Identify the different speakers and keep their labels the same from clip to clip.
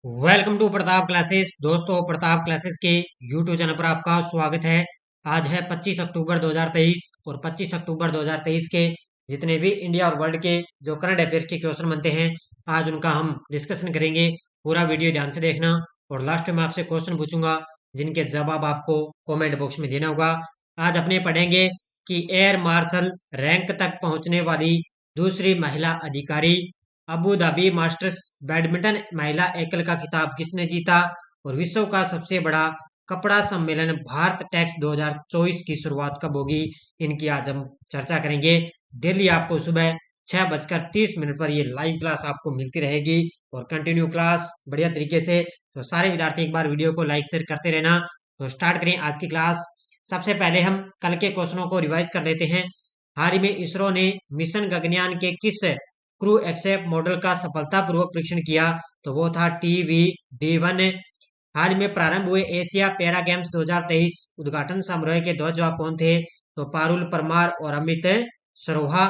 Speaker 1: Welcome to Pratap Classes. दोस्तों, Pratap Classes के YouTube channel पर आपका स्वागत है। आज है 25 अक्टूबर 2023 और 25 अक्टूबर 2023 के जितने भी इंडिया और वर्ल्ड के जो करंट अफेयर्स के क्वेश्चन बनते हैं, आज उनका हम डिस्कशन करेंगे। पूरा वीडियो ध्यान से देखना और लास्ट में आपसे क्वेश्चन पूछूंगा जिनके जवाब आपको कमेंट बॉक्स में देना होगा। आज अपने पढ़ेंगे कि एयर मार्शल रैंक तक पहुंचने वाली दूसरी महिला अधिकारी, अबू धाबी मास्टर्स बैडमिंटन महिला एकल का खिताब किसने जीता, और विश्व का सबसे बड़ा कपड़ा सम्मेलन भारत टेक्स 2024 की शुरुआत कब होगी, इनकी आज हम चर्चा करेंगे। डेली आपको सुबह 6:30 पर ये लाइव क्लास आपको मिलती रहेगी और कंटिन्यू क्लास बढ़िया तरीके से। तो सारे विद्यार्थी एक बार वीडियो को लाइक शेयर करते रहना। तो स्टार्ट करें आज की क्लास। सबसे पहले हम कल के क्वेश्चनों को रिवाइज कर लेते हैं। हाल ही में इसरो ने मिशन गगनयान के किस क्रू एक्सेप्ट मॉडल का सफलतापूर्वक परीक्षण किया, तो वो था TVD-1। हाल में प्रारंभ हुए एशिया पैरा गेम्स 2023 उद्घाटन समारोह के ध्वजवाहक कौन थे, तो पारुल परमार और अमित सरोहा।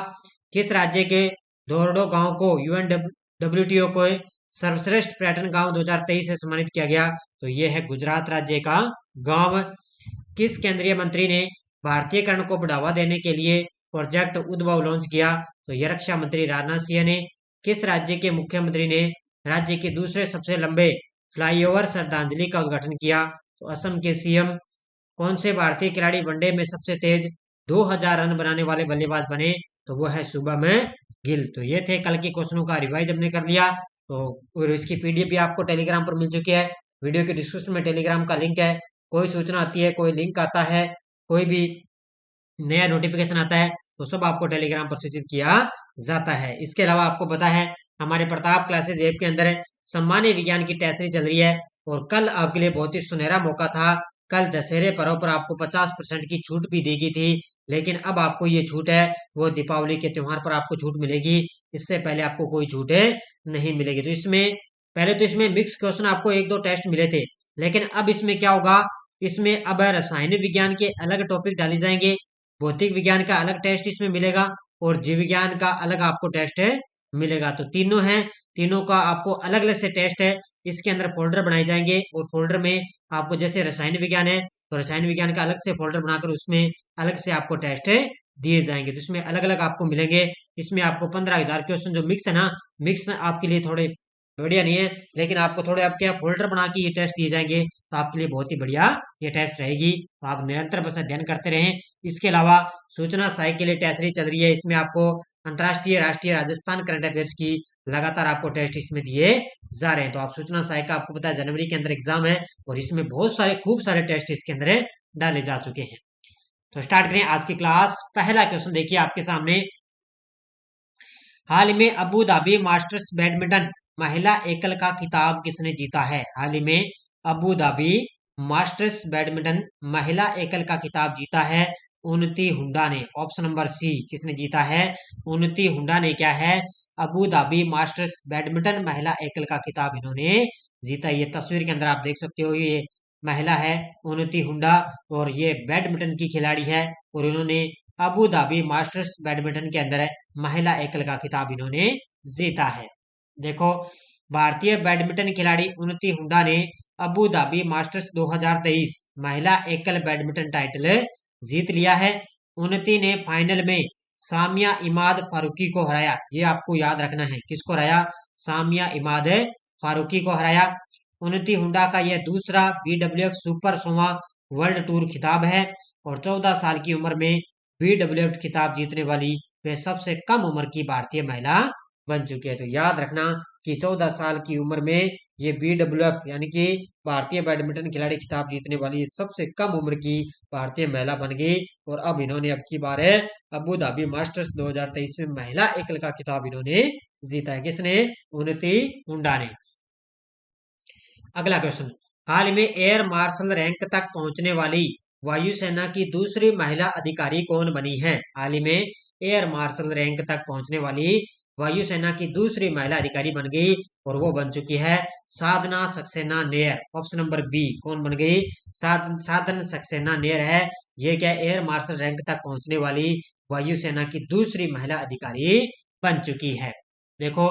Speaker 1: किस राज्य के धोरडो गांव को UNWTO को सर्वश्रेष्ठ पर्यटन गांव 2023 से सम्मानित किया गया, तो यह है गुजरात राज्य का गांव। किस केंद्रीय मंत्री ने भारतीयकरण को बढ़ावा देने के लिए प्रोजेक्ट उद्भव लॉन्च किया, तो यह रक्षा मंत्री राजनाथ सिंह ने। किस राज्य के मुख्यमंत्री ने राज्य के दूसरे सबसे लंबे फ्लाईओवर श्रद्धांजलि का उद्घाटन किया, तो असम के CM। कौन से भारतीय खिलाड़ी वनडे में सबसे तेज 2000 रन बनाने वाले बल्लेबाज बने, तो वो है शुभम गिल। तो ये थे कल के क्वेश्चनों का रिवाइज हमने कर लिया। तो और इसकी PDF भी आपको टेलीग्राम पर मिल चुकी है। वीडियो के डिस्क्रिप्शन में टेलीग्राम का लिंक है। कोई सूचना आती है, कोई लिंक आता है, कोई भी नया नोटिफिकेशन आता है, तो सब आपको टेलीग्राम पर सूचित किया जाता है। इसके अलावा आपको पता है हमारे प्रताप क्लासेज ऐप के अंदर सामान्य विज्ञान की टेस्ट सीरीज चल रही है और कल आपके लिए बहुत ही सुनहरा मौका था। कल दशहरे पर्व पर आपको 50% की छूट भी दी गई थी, लेकिन अब आपको ये छूट है वो दीपावली के त्योहार पर आपको छूट मिलेगी। इससे पहले आपको कोई छूट नहीं मिलेगी। तो इसमें पहले तो इसमें मिक्स क्वेश्चन आपको एक दो टेस्ट मिले थे, लेकिन अब इसमें क्या होगा, इसमें अब रसायन विज्ञान के अलग टॉपिक डाले जाएंगे, भौतिक विज्ञान का अलग टेस्ट इसमें मिलेगा और जीव विज्ञान का अलग आपको टेस्ट मिलेगा। तो तीनों हैं, तीनों का आपको अलग अलग से टेस्ट है। इसके अंदर फोल्डर बनाए जाएंगे और फोल्डर में आपको जैसे रसायन विज्ञान है तो रसायन विज्ञान का अलग से फोल्डर बनाकर उसमें अलग से आपको टेस्ट दिए जाएंगे। तो इसमें अलग अलग आपको मिलेंगे। इसमें आपको 15,000 क्वेश्चन जो मिक्स है ना, मिक्स आपके लिए थोड़े बढ़िया नहीं है, लेकिन आपको थोड़े आप क्या फोल्डर बना के ये टेस्ट दिए जाएंगे, तो आपके लिए बहुत ही बढ़िया ये टेस्ट रहेगी। तो आप निरंतर बस अध्ययन करते रहें। इसके अलावा सूचना सहायक के लिए टेस्ट सीरीज चल रही है। इसमें आपको अंतर्राष्ट्रीय, राष्ट्रीय, राजस्थान करंट अफेयर्स की लगातार आपको टेस्ट इसमें दिए जा रहे हैं। तो आप सूचना सहायक का आपको पता है जनवरी के अंदर एग्जाम है और इसमें बहुत सारे खूब सारे टेस्ट इसके अंदर डाले जा चुके हैं। तो स्टार्ट करें आज की क्लास। पहला क्वेश्चन देखिए आपके सामने। हाल ही में अबू धाबी मास्टर्स बैडमिंटन महिला एकल का खिताब किसने जीता है? हाल ही में अबू धाबी मास्टर्स बैडमिंटन महिला एकल का खिताब जीता है उन्नति हुड्डा ने। ऑप्शन नंबर सी, किसने जीता है? उन्नति हुड्डा ने क्या है, अबू धाबी मास्टर्स बैडमिंटन महिला एकल का खिताब इन्होंने जीता। ये तस्वीर के अंदर आप देख सकते हो, ये महिला है उन्नति हुड्डा और ये बैडमिंटन की खिलाड़ी है और इन्होंने अबू धाबी मास्टर्स बैडमिंटन के अंदर महिला एकल का खिताब इन्होंने जीता है। देखो, भारतीय बैडमिंटन खिलाड़ी उन्नति हुड्डा ने अबू धाबी मास्टर्स 2023 महिला एकल बैडमिंटन टाइटल जीत लिया है। उन्नति ने फाइनल में सामिया इमाद फारूकी को हराया। ये आपको याद रखना है, किसको हराया? सामिया इमाद फारूकी को हराया। उन्नति हुड्डा का यह दूसरा BWF सुपर 100वां वर्ल्ड टूर खिताब है और 14 साल की उम्र में BWF खिताब जीतने वाली वे सबसे कम उम्र की भारतीय महिला बन चुकी है। तो याद रखना कि 14 साल की उम्र में ये BWF यानी कि भारतीय बैडमिंटन खिलाड़ी खिताब जीतने वाली सबसे कम उम्र की भारतीय महिला बन गई और अब इन्होंने अब की बार है अबू धाबी मास्टर्स 2023 में महिला एकल का खिताब इन्होंने जीता है। किसने? उन्नति हुड्डा ने। अगला क्वेश्चन। हाल ही में एयर मार्शल रैंक तक पहुंचने वाली वायुसेना की दूसरी महिला अधिकारी कौन बनी है? हाल ही में एयर मार्शल रैंक तक पहुंचने वाली वायुसेना की दूसरी महिला अधिकारी बन गई और वो बन चुकी है Sadhana Saxena Nayar. Option number B, कौन बन गई? साधन सक्सेना नेयर है। ये क्या, एयर मार्शल रैंक तक पहुंचने वाली वायुसेना की दूसरी महिला अधिकारी बन चुकी है। देखो,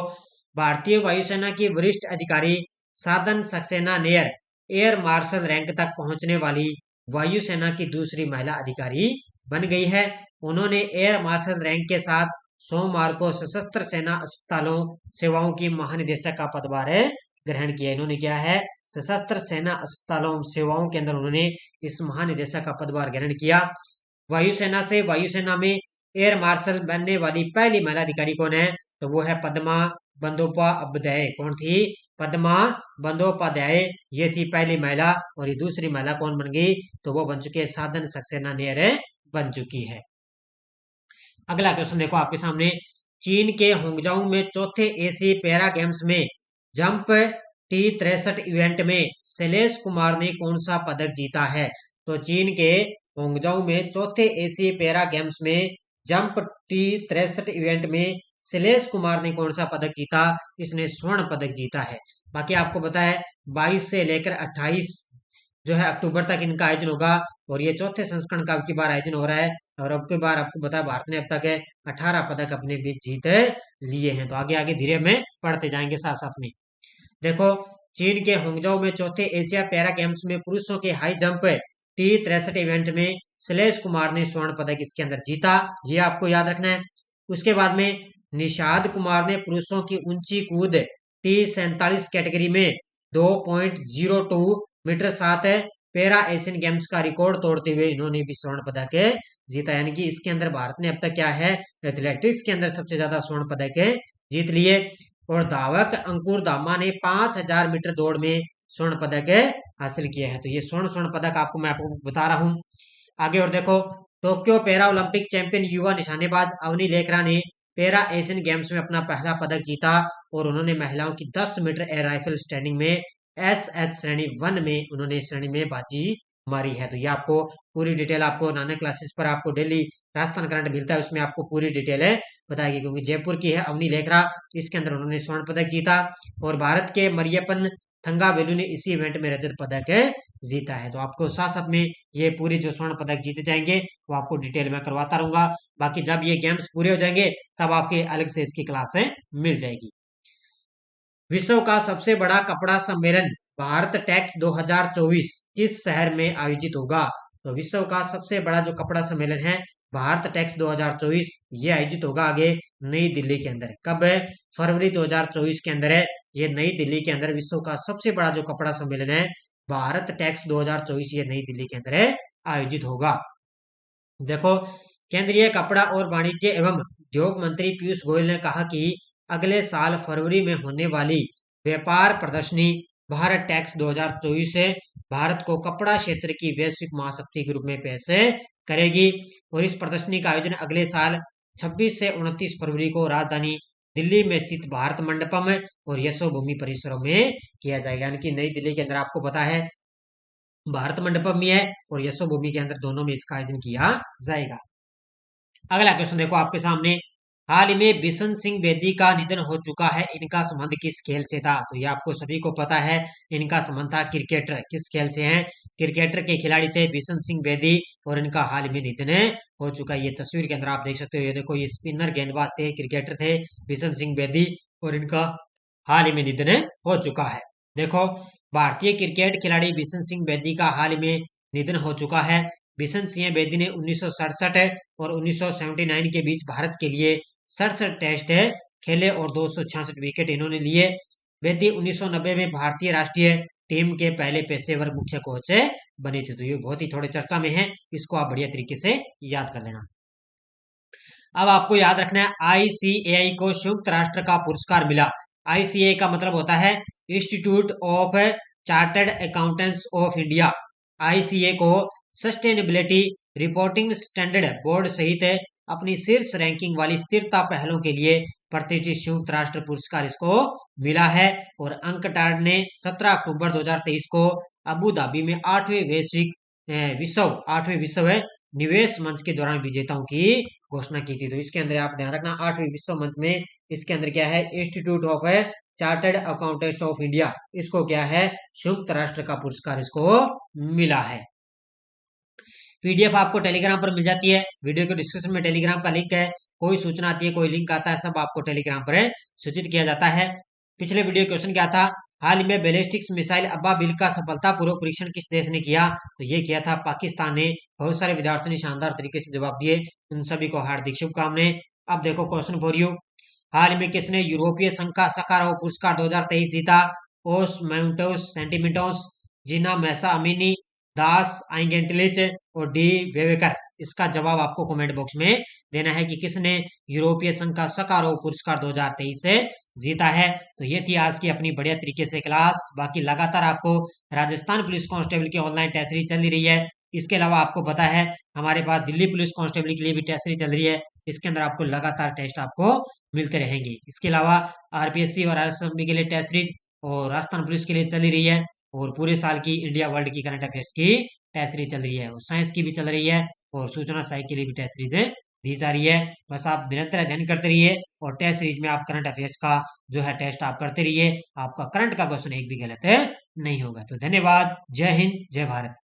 Speaker 1: भारतीय वायुसेना की वरिष्ठ अधिकारी साधन Saxena near air marshal rank तक पहुंचने वाली वायुसेना की दूसरी महिला अधिकारी बन गई है। उन्होंने एयर मार्शल रैंक के साथ सोमवार को सशस्त्र सेना अस्पतालों सेवाओं की महानिदेशक का पदभार ग्रहण किया। इन्होंने क्या है, सशस्त्र सेना अस्पतालों सेवाओं के अंदर उन्होंने इस महानिदेशक का पदभार ग्रहण किया। वायुसेना से वायुसेना में एयर मार्शल बनने वाली पहली महिला अधिकारी कौन है, तो वो है पद्मा बंदोपाध्याय। कौन थी? पद्मा बंदोपाध्याय, ये थी पहली महिला। और ये दूसरी महिला कौन बन गई, तो वो बन चुकी है साधन सक्सेना नेयर बन चुकी है। अगला क्वेश्चन देखो आपके सामने, चीन के होंगजाऊ में चौथे एशियाई पैरा गेम्स में जंप T63 इवेंट में शैलेश कुमार ने कौन सा पदक जीता है? तो चीन के होंगजाऊ में चौथे एशियाई पैरा गेम्स में जंप T63 इवेंट में शैलेश कुमार ने कौन सा पदक जीता? इसने स्वर्ण पदक जीता है। बाकी आपको पता है 22 से लेकर 28 जो है अक्टूबर तक इनका आयोजन होगा और ये चौथे संस्करण का अब की बार आयोजन हो रहा है। और अब की बार आपको बताया भारत ने अब तक 18 पदक अपने बीच जीत लिए हैं। तो आगे आगे धीरे में पढ़ते जाएंगे साथ साथ में। देखो, चीन के होंगजाऊ में चौथे एशिया पैरा गेम्स में पुरुषों के हाई जंप T63 इवेंट में शैलेश कुमार ने स्वर्ण पदक इसके अंदर जीता, ये आपको याद रखना है। उसके बाद में निषाद कुमार ने पुरुषों की ऊंची कूद T47 कैटेगरी में 2.02 मीटर साथ पैरा एशियन गेम्स का रिकॉर्ड तोड़ते हुए इन्होंने भी स्वर्ण पदक जीता। यानी कि इसके अंदर भारत ने अब तक क्या है, एथलेटिक्स के अंदर सबसे ज्यादा स्वर्ण पदक जीत लिए। और धावक अंकुर धामा ने 5000 मीटर दौड़ में स्वर्ण पदक हासिल किया है। तो ये स्वर्ण पदक मैं आपको बता रहा हूँ। आगे और देखो, टोक्यो पैरा ओलंपिक चैंपियन युवा निशानेबाज अवनी लेखरा ने पैरा एशियन गेम्स में अपना पहला पदक जीता और उन्होंने महिलाओं की 10 मीटर एयर राइफल स्टैंडिंग में SH श्रेणी 1 में उन्होंने श्रेणी में बाजी मारी है। तो ये आपको पूरी डिटेल आपको नानक क्लासेस पर आपको डेली राजस्थान करंट मिलता है, उसमें आपको पूरी डिटेल बताएगी। क्योंकि जयपुर की है अवनी लेखरा, इसके अंदर उन्होंने स्वर्ण पदक जीता और भारत के मरियप्पन थंगावेलु ने इसी इवेंट में रजत पदक जीता है। तो आपको साथ साथ में ये पूरी जो स्वर्ण पदक जीते जाएंगे वो आपको डिटेल में करवाता रहूंगा। बाकी जब ये गेम्स पूरे हो जाएंगे तब आपके अलग से इसकी क्लासें मिल जाएगी। विश्व का सबसे बड़ा कपड़ा सम्मेलन भारत टेक्स 2024 किस शहर में आयोजित होगा? तो विश्व का सबसे बड़ा जो कपड़ा सम्मेलन है भारत टेक्स 2024 ये आयोजित होगा आगे नई दिल्ली के अंदर। कब है? फरवरी 2024 के अंदर है। ये नई दिल्ली के अंदर विश्व का सबसे बड़ा जो कपड़ा सम्मेलन है भारत टेक्स 2024 ये नई दिल्ली के अंदर आयोजित होगा। देखो, केंद्रीय कपड़ा और वाणिज्य एवं उद्योग मंत्री पीयूष गोयल ने कहा कि अगले साल फरवरी में होने वाली व्यापार प्रदर्शनी भारत टेक्स 2024 से भारत को कपड़ा क्षेत्र की वैश्विक महाशक्ति के रूप में पेश करेगी। और इस प्रदर्शनी का आयोजन अगले साल 26 से 29 फरवरी को राजधानी दिल्ली में स्थित भारत मंडपम और यशोभूमि परिसरों में किया जाएगा। यानी कि नई दिल्ली के अंदर आपको पता है भारत मंडपम में है और यशोभूमि के अंदर दोनों में इसका आयोजन किया जाएगा। अगला क्वेश्चन देखो आपके सामने, हाल ही में बिशन सिंह बेदी का निधन हो चुका है, इनका संबंध किस खेल से था? तो ये आपको सभी को पता है, इनका संबंध था क्रिकेटर। किस खेल से हैं? क्रिकेटर के खिलाड़ी थे बिशन सिंह बेदी और इनका हाल में निधन हो चुका है। ये तस्वीर के अंदर आप देख सकते हो, ये देखो, ये स्पिनर गेंदबाज थे, क्रिकेटर थे बिशन सिंह बेदी और इनका हाल ही में निधन हो चुका है। देखो, भारतीय क्रिकेट खिलाड़ी बिशन सिंह बेदी का हाल में निधन हो चुका है। बिशन सिंह बेदी ने 1967 और 1979 के बीच भारत के लिए 67 टेस्ट खेले और 266 विकेट इन्होंने लिए। बेदी 1990 में भारतीय राष्ट्रीय टीम के पहले पेशेवर मुख्य कोच बने थे। तो ये बहुत ही थोड़े चर्चा में है, इसको आप बढ़िया तरीके से याद कर लेना। अब आपको याद रखना है ICAI को संयुक्त राष्ट्र का पुरस्कार मिला। ICAI का मतलब होता है institute of chartered accountants of India. ICAI को सस्टेनेबिलिटी रिपोर्टिंग स्टैंडर्ड बोर्ड सहित अपनी शीर्ष रैंकिंग वाली स्थिरता पहलों के लिए प्रतिष्ठित संयुक्त राष्ट्र पुरस्कार इसको मिला है। और अंकटाड ने 17 अक्टूबर 2023 को अबू धाबी में 8वें विश्व निवेश मंच के दौरान विजेताओं की घोषणा की थी। तो इसके अंदर आप ध्यान रखना 8वें विश्व मंच में इसके अंदर क्या है, institute of chartered accountants of India, इसको क्या है, संयुक्त राष्ट्र का पुरस्कार इसको मिला है। PDF आपको टेलीग्राम पर मिल जाती है, वीडियो के डिस्क्रिप्शन में टेलीग्राम का लिंक है। कोई सूचना आती है, कोई लिंक आता है, सब आपको टेलीग्राम पर सूचित किया जाता है। पिछले वीडियो क्वेश्चन क्या था, हाल ही में बैलिस्टिक मिसाइल अब्बा बिल का सफलतापूर्वक परीक्षण किस देश ने किया? तो ये किया था पाकिस्तान ने। बहुत सारे विद्यार्थियों ने शानदार तरीके से जवाब दिए, उन सभी को हार्दिक शुभकामनाएं। अब देखो क्वेश्चन फॉर यू। हाल में किसने यूरोपीय संघ का सकाराव पुरस्कार 2023 जीता? ओस माउंटोस सेंटिमिटोस, जीना मैसा अमीनी, दास आइंगेंटलिच और डी वेवेकर। इसका जवाब आपको कमेंट बॉक्स में देना है कि किसने यूरोपीय संघ का सकाराव पुरस्कार 2023 से जीता है। तो ये थी आज की अपनी बढ़िया तरीके से क्लास। बाकी लगातार आपको राजस्थान पुलिस कांस्टेबल की ऑनलाइन टेस्ट सीरीज चल रही है। इसके अलावा आपको पता है हमारे पास दिल्ली पुलिस कांस्टेबल के लिए भी टेस्ट सीरीज चल रही है। इसके अंदर आपको लगातार टेस्ट आपको मिलते रहेंगे। इसके अलावा आरपीएससी और आरएसएफ के लिए टेस्ट सीरीज और राजस्थान पुलिस के लिए चल रही है, और पूरे साल की इंडिया वर्ल्ड की करंट अफेयर्स की टेस्ट सीरीज चल रही है, और साइंस की भी चल रही है, और सूचना साइंस के लिए भी टेस्ट सीरीज दी जा रही है। बस आप निरंतर अध्ययन करते रहिए और टेस्ट सीरीज में आप करंट अफेयर्स का जो है टेस्ट आप करते रहिए। आपका करंट का क्वेश्चन एक भी गलत नहीं होगा। तो धन्यवाद। जय हिंद, जय भारत।